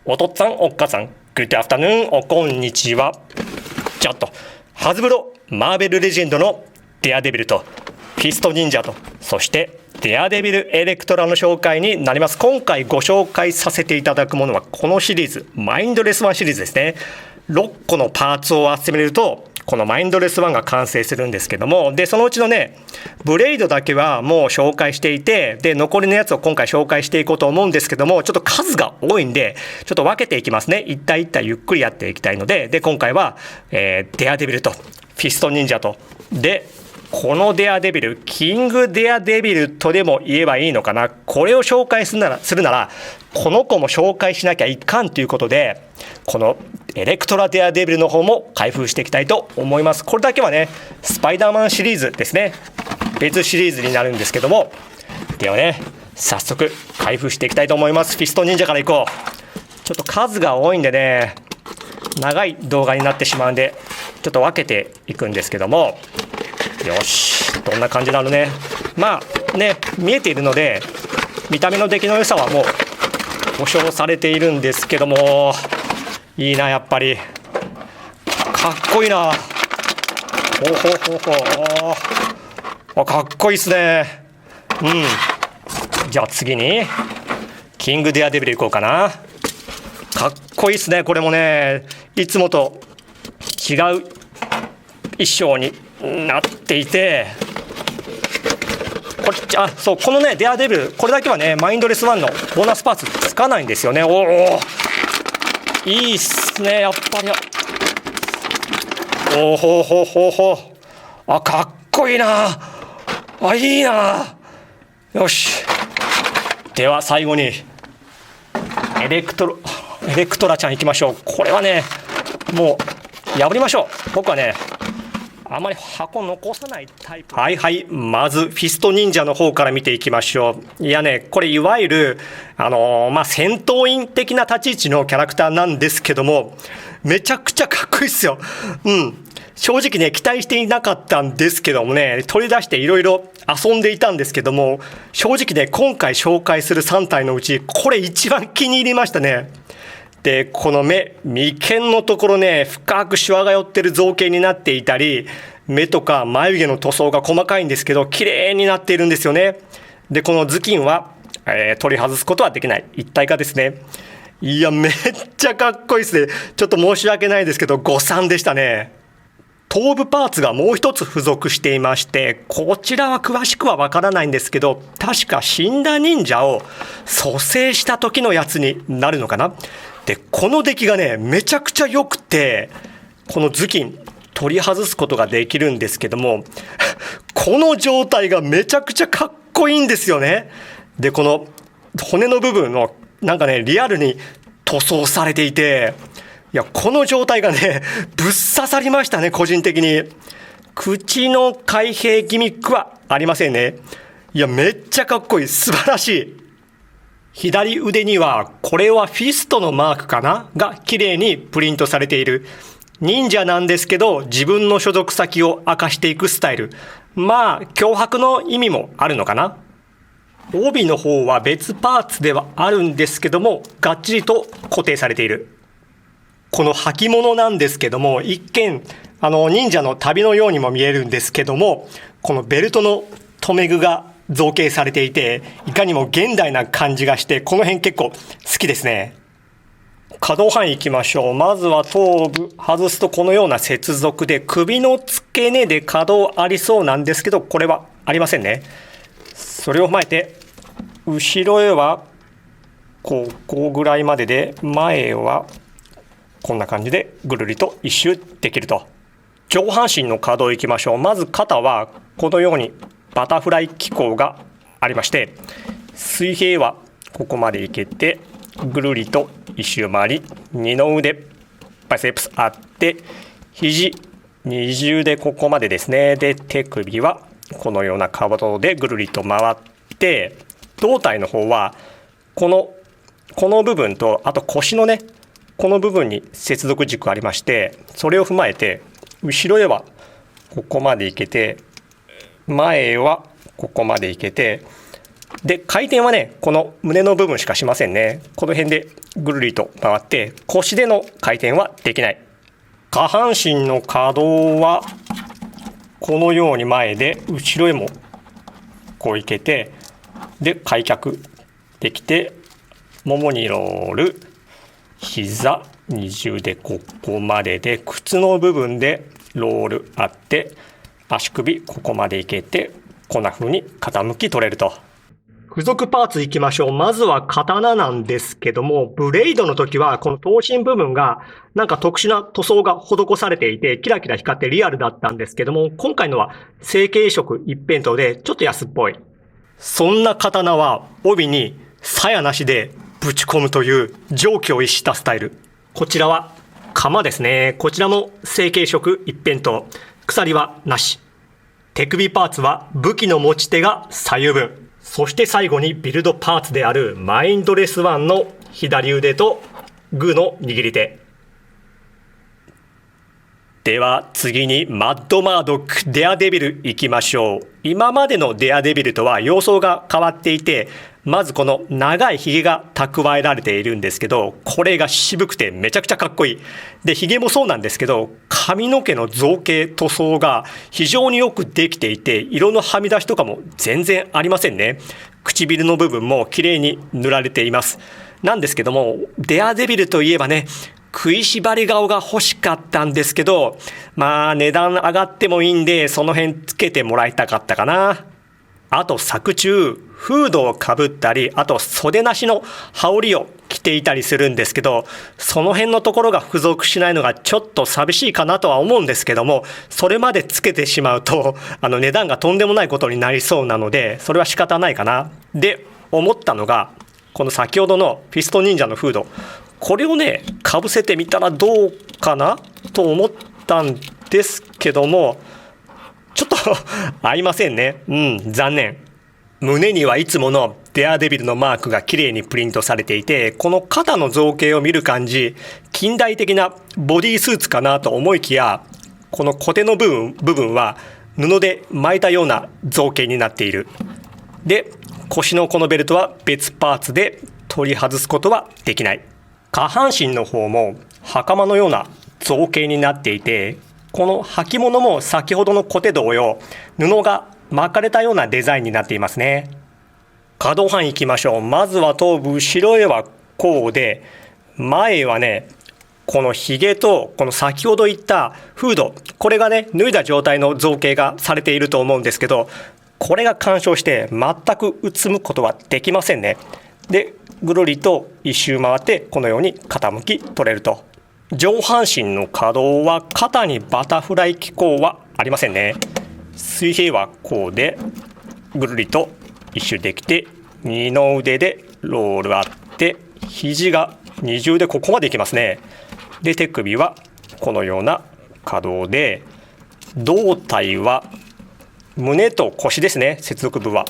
おとっつぁんおっかさん、グッドアフタヌーンおこんにちは。ちょっとハズブロマーベルレジェンドのデアデビルとフィスト忍者と、そしてデアデビルエレクトラの紹介になります。今回ご紹介させていただくものはこのシリーズ、マインドレス1シリーズですね。6個のパーツを集めるとこのマインドレス1が完成するんですけども、でそのうちのねブレイドだけはもう紹介していて、で残りのやつを今回紹介していこうと思うんですけども、ちょっと数が多いんでちょっと分けていきますね。一体一体ゆっくりやっていきたいので、今回は、デアデビルとフィスト忍者と、でこのデアデビル、キングデアデビルとでも言えばいいのかな。これを紹介するならこの子も紹介しなきゃいかんということで、このエレクトラデアデビルの方も開封していきたいと思います。これだけはねスパイダーマンシリーズですね、別シリーズになるんですけども、ではね早速開封していきたいと思います。フィスト忍者からいこう。ちょっと数が多いんでね長い動画になってしまうんでちょっと分けていくんですけども、よし、どんな感じなのね。まあね見えているので見た目の出来の良さはもう保証されているんですけども、いいなやっぱりかっこいいな。かっこいいっすね。じゃあ次にキングデアデビルいこうかな。かっこいいっすね。これもねいつもと違う衣装になっていて、このねデアデビル、これだけはねマインドレス1のボーナスパーツつかないんですよね。いいっすねやっぱり。かっこいいな。いいな。よし、では最後にエレクトラちゃんいきましょう。これはねもう破りましょう。僕はねあまり箱残さないタイプ。まずフィスト忍者の方から見ていきましょう。いやねこれいわゆる戦闘員的な立ち位置のキャラクターなんですけども、めちゃくちゃかっこいいっすよ。正直ね期待していなかったんですけどもね、取り出していろいろ遊んでいたんですけども、正直ね今回紹介する3体のうちこれ一番気に入りましたね。でこの眉間のところね深くシワが寄ってる造形になっていたり、目とか眉毛の塗装が細かいんですけど綺麗になっているんですよね。でこの頭巾は、取り外すことはできない一体化ですね。いやめっちゃかっこいいですね。ちょっと申し訳ないですけど誤算でしたね。頭部パーツがもう一つ付属していまして、こちらは詳しくはわからないんですけど、確か死んだ忍者を蘇生した時のやつになるのかな。でこの出来がねめちゃくちゃ良くて、この頭巾取り外すことができるんですけどもこの状態がめちゃくちゃかっこいいんですよね。でこの骨の部分をなんかねリアルに塗装されていて、いやこの状態がねぶっ刺さりましたね個人的に。口の開閉ギミックはありませんね。いやめっちゃかっこいい、素晴らしい。左腕にはこれはフィストのマークかなが綺麗にプリントされている。忍者なんですけど自分の所属先を明かしていくスタイル、脅迫の意味もあるのかな。帯の方は別パーツではあるんですけどもがっちりと固定されている。この履物なんですけども、一見忍者の旅のようにも見えるんですけども、このベルトの留め具が造形されていて、いかにも現代な感じがして、この辺結構好きですね。可動範囲いきましょう。まずは頭部外すとこのような接続で、首の付け根で可動ありそうなんですけど、これはありませんね。それを踏まえて後ろへはこうぐらいまでで、前はこんな感じでぐるりと一周できると。上半身の可動いきましょう。まず肩はこのようにバタフライ機構がありまして、水平はここまでいけてぐるりと一周回り、二の腕バイセプスあって、肘二重でここまでですね。で手首はこのような可動でぐるりと回って、胴体の方はこの部分と、あと腰のねこの部分に接続軸ありまして、それを踏まえて後ろへはここまでいけて、前はここまでいけて、で回転はねこの胸の部分しかしませんね。この辺でぐるりと回って腰での回転はできない。下半身の可動はこのように前で後ろへもこういけて、で開脚できて、ももにロール、膝二重でここまでで、靴の部分でロールあって、足首ここまでいけて、こんな風に傾き取れると。付属パーツいきましょう。まずは刀なんですけども、ブレイドの時はこの刀身部分がなんか特殊な塗装が施されていて、キラキラ光ってリアルだったんですけども、今回のは成型色一辺倒でちょっと安っぽい。そんな刀は帯に鞘なしでぶち込むという常軌を逸したスタイル。こちらは鎌ですね。こちらも成型色一辺倒。鎖はなし。手首パーツは武器の持ち手が左右分。そして最後にビルドパーツであるマインドレス1の左腕とグーの握り手。では次にマッドマードックデアデビルいきましょう。今までのデアデビルとは様相が変わっていて、まずこの長いひげが蓄えられているんですけど、これが渋くてめちゃくちゃかっこいい。でひげもそうなんですけど、髪の毛の造形塗装が非常によくできていて、色のはみ出しとかも全然ありませんね。唇の部分も綺麗に塗られています。なんですけども、デアデビルといえばね、食いしばり顔が欲しかったんですけど、まあ値段上がってもいいんでその辺つけてもらいたかったかな。あと作中フードをかぶったり、あと袖なしの羽織を着ていたりするんですけど、その辺のところが付属しないのがちょっと寂しいかなとは思うんですけども、それまでつけてしまうと値段がとんでもないことになりそうなので、それは仕方ないかな。で思ったのが、この先ほどのフィスト忍者のフード、これをねかぶせてみたらどうかなと思ったんですけども、ちょっと合いませんね。残念。胸にはいつものデアデビルのマークが綺麗にプリントされていて、この肩の造形を見る感じ、近代的なボディースーツかなと思いきや、このコテの部分は布で巻いたような造形になっている。で腰のこのベルトは別パーツで取り外すことはできない。下半身の方も袴のような造形になっていて、この履物も先ほどのコテ同様、布が巻かれたようなデザインになっていますね。可動範囲いきましょう。まずは頭部、後ろへはこうで、前はねこのひげとこの先ほど言ったフード、これがね脱いだ状態の造形がされていると思うんですけど、これが干渉して全くうつむことはできませんね。でぐるりと一周回ってこのように傾き取れると。上半身の可動は肩にバタフライ機構はありませんね。水平はこうでぐるりと一周できて、二の腕でロールあって、肘が二重でここまでいきますね。で手首はこのような可動で、胴体は胸と腰ですね。接続部は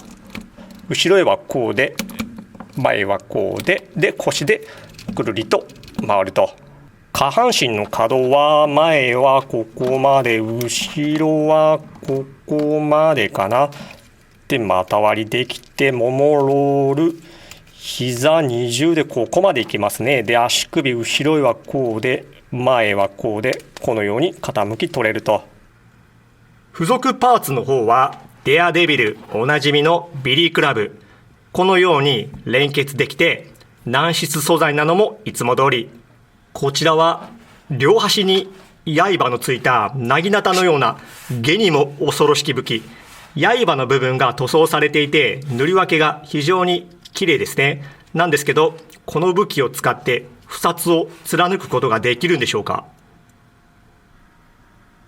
後ろへはこうで、前はこうで、で腰でぐるりと回ると。下半身の可動は前はここまで、後ろはここまでかな。で股割りできて、ももロール、膝二重でここまでいきますね。で足首後ろへはこうで、前はこうで、このように傾き取れると。付属パーツの方はデアデビルおなじみのビリークラブ、このように連結できて、軟質素材なのもいつも通り。こちらは両端に刃のついたなぎなたのような下にも恐ろしき武器。刃の部分が塗装されていて、塗り分けが非常に綺麗ですね。なんですけど、この武器を使って不殺を貫くことができるんでしょうか。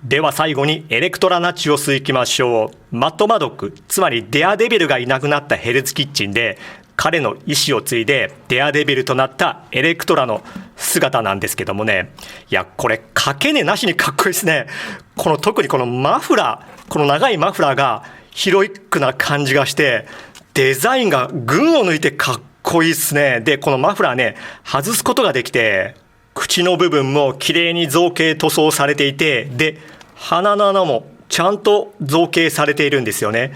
では最後にエレクトラナチオスいきましょう。マッドマドック、つまりデアデビルがいなくなったヘルズキッチンで、彼の意思を継いでデアデビルとなったエレクトラの姿なんですけどもね、いやこれかけねなしにかっこいいですね。特にこのマフラー、この長いマフラーがヒロイックな感じがして、デザインが群を抜いてかっこいいですね。でこのマフラーね外すことができて、口の部分も綺麗に造形塗装されていて、で鼻の穴もちゃんと造形されているんですよね。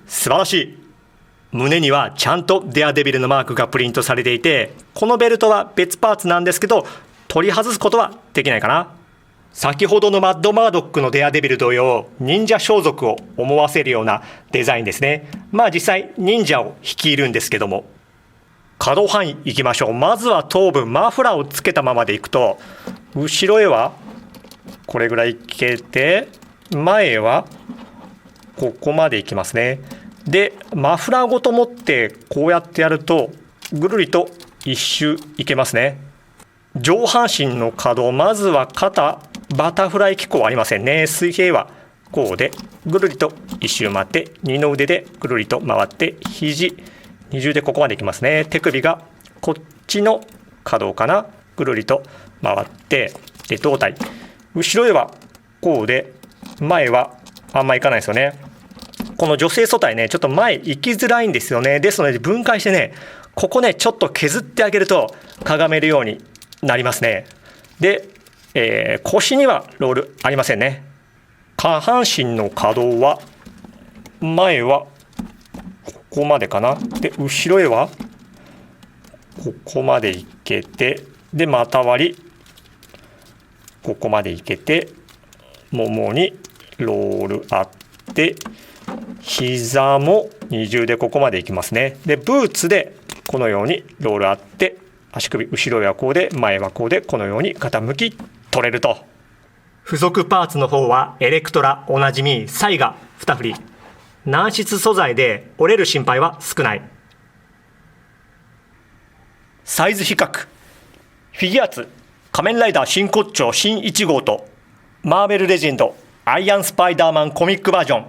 素晴らしい。胸にはちゃんとデアデビルのマークがプリントされていて、このベルトは別パーツなんですけど取り外すことはできないかな。先ほどのマッドマードックのデアデビル同様、忍者装束を思わせるようなデザインですね。実際忍者を率いるんですけども、可動範囲いきましょう。まずは頭部、マフラーをつけたままでいくと、後ろへはこれぐらいいけて、前へはここまでいきますね。でマフラーごと持ってこうやってやるとぐるりと一周いけますね。上半身の可動、まずは肩、バタフライ機構ありませんね。水平はこうでぐるりと一周回って、二の腕でぐるりと回って、肘二重でここまでいきますね。手首がこっちの可動かな、ぐるりと回って、で胴体後ろへはこうで、前はあんまいかないですよね。この女性素体ね、ちょっと前行きづらいんですよね。ですので分解してね、ここねちょっと削ってあげるとかがめるようになりますね。で、腰にはロールありませんね。下半身の可動は前はここまでかな。で後ろへはここまでいけて、で股割りここまでいけて、ももにロールあって、膝も二重でここまでいきますね。でブーツでこのようにロールあって、足首後ろはこうで前はこうで、このように傾き取れると。付属パーツの方はエレクトラおなじみサイが2振り、軟質素材で折れる心配は少ない。サイズ比較、フィギュアーツ仮面ライダー真骨頂新1号とマーベルレジェンドアイアンスパイダーマンコミックバージョン